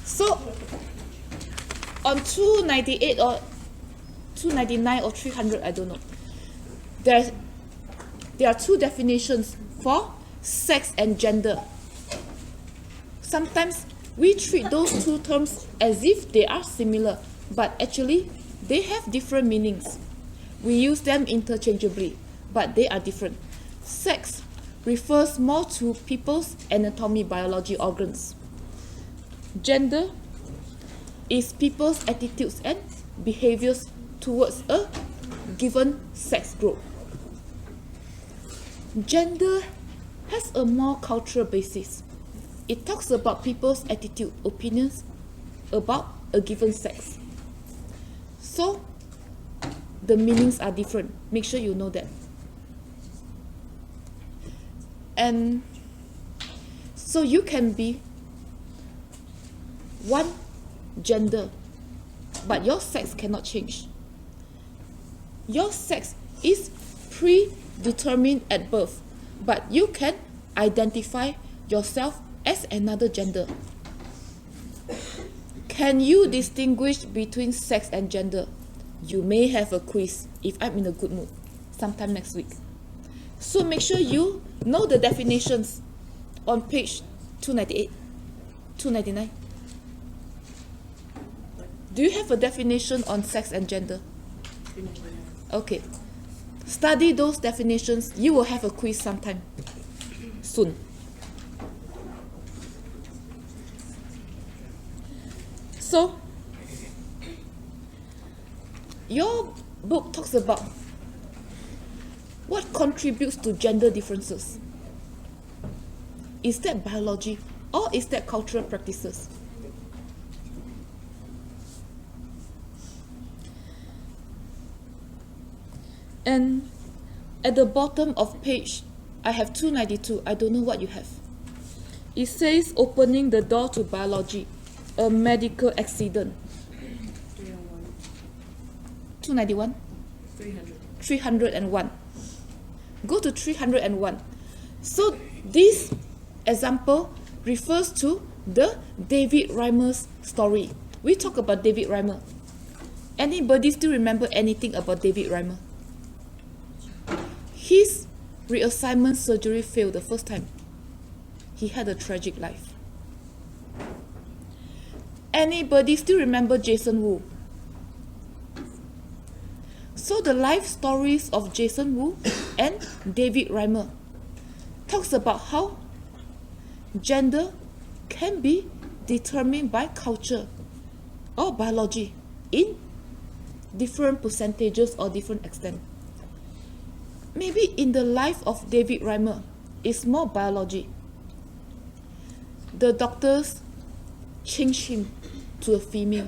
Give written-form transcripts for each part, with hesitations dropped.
So on 298 or 299 or 300, I don't know, there are two definitions for sex and gender. Sometimes we treat those two terms as if they are similar, but actually they have different meanings. We use them interchangeably, but they are different. Sex refers more to people's anatomy, biology, organs. Gender is people's attitudes and behaviors towards a given sex group. Gender has a more cultural basis. It talks about people's attitude, opinions about a given sex. So, the meanings are different. Make sure you know that. And so you can be one gender, but your sex cannot change. Your sex is predetermined at birth, but you can identify yourself as another gender. Can you distinguish between sex and gender? You may have a quiz if I'm in a good mood sometime next week. So make sure you know the definitions on page 298, 299. Do you have a definition on sex and gender? Okay. Study those definitions. You will have a quiz sometime soon. So, your book talks about what contributes to gender differences. Is that biology or is that cultural practices? And at the bottom of page, I have 292. I don't know what you have. It says opening the door to biology, a medical accident. 291? 301. Go to 301. So this example refers to the David Reimer's story. We talk about David Reimer. Anybody still remember anything about David Reimer? His reassignment surgery failed the first time. He had a tragic life. Anybody still remember Jason Wu? So the life stories of Jason Wu and David Reimer talks about how gender can be determined by culture or biology in different percentages or different extent. Maybe in the life of David Reimer, it's more biology. The doctors changed him to a female.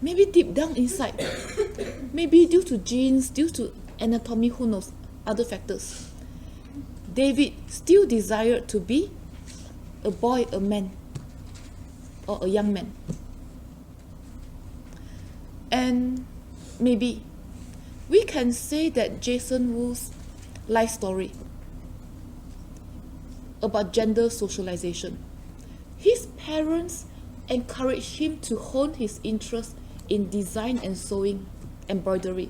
Maybe deep down inside. Maybe due to genes, due to anatomy, who knows, other factors. David still desired to be a boy, a man, or a young man. And maybe we can say that Jason Wu's life story about gender socialization. His parents encouraged him to hone his interest in design and sewing, embroidery,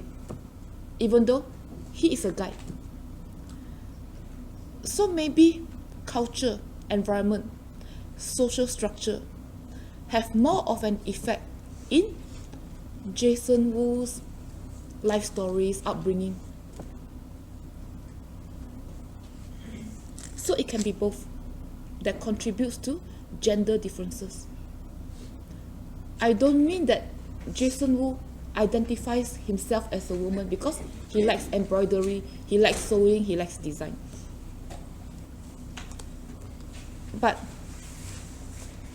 even though he is a guy. So maybe culture, environment, social structure have more of an effect in Jason Wu's life stories, upbringing. So it can be both that contributes to gender differences. I don't mean that Jason Wu identifies himself as a woman because he likes embroidery, he likes sewing, he likes design. But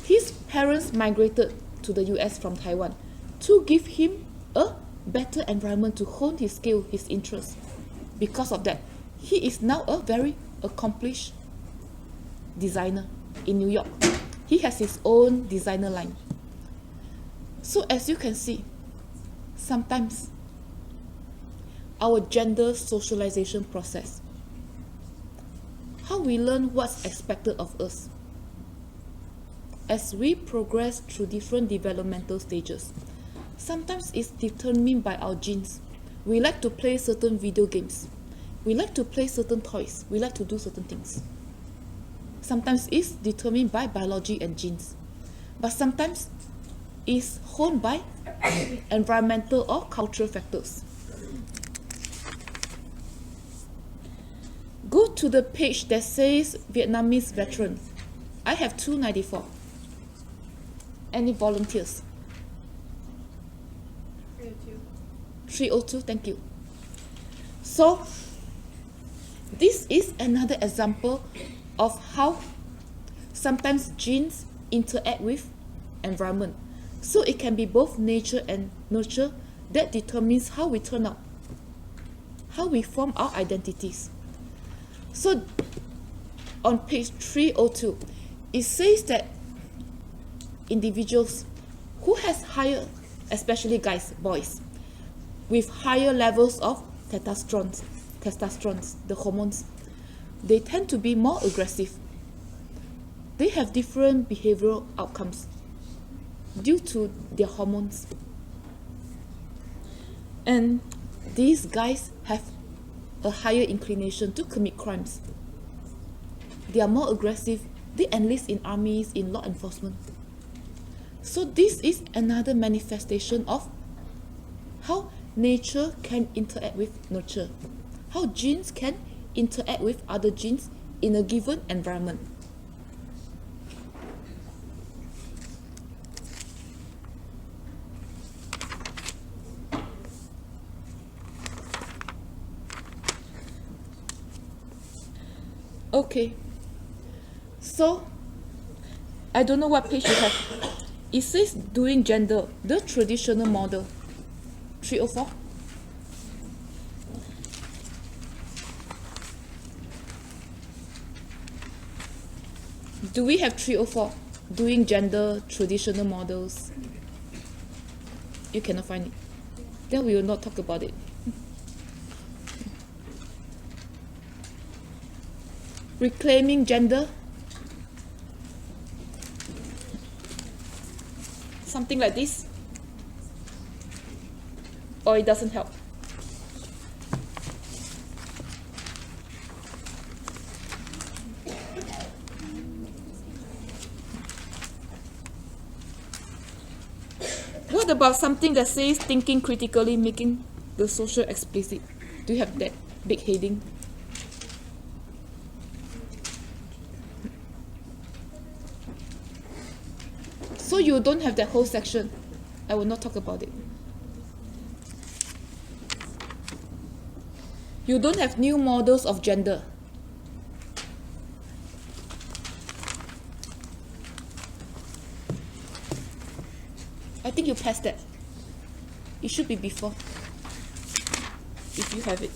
his parents migrated to the US from Taiwan to give him a better environment to hone his skill, his interest. Because of that, he is now a very accomplished designer in New York. He has his own designer line. So as you can see, sometimes our gender socialization process, how we learn what's expected of us, as we progress through different developmental stages. Sometimes it's determined by our genes. We like to play certain video games. We like to play certain toys. We like to do certain things. Sometimes it's determined by biology and genes. But sometimes it's honed by environmental or cultural factors. Go to the page that says Vietnamese veteran. I have 294. Any volunteers? 302. 302, thank you. So, this is another example of how sometimes genes interact with environment. So it can be both nature and nurture that determines how we turn out, how we form our identities. So on page 302, it says that individuals who has higher, especially guys, boys, with higher levels of testosterone, the hormones, they tend to be more aggressive. They have different behavioral outcomes due to their hormones. And these guys have a higher inclination to commit crimes. They are more aggressive. They enlist in armies, in law enforcement. So this is another manifestation of how nature can interact with nurture, how genes can interact with other genes in a given environment. Okay, so I don't know what page you have. It says doing gender, the traditional model, 304. Do we have 304? Doing gender, traditional models. You cannot find it. Then we will not talk about it. Reclaiming gender. Something like this. Or it doesn't help. What about something that says thinking critically, making the social explicit? Do you have that big heading? So you don't have that whole section. I will not talk about it. You don't have new models of gender. I think you passed that. It should be before, if you have it.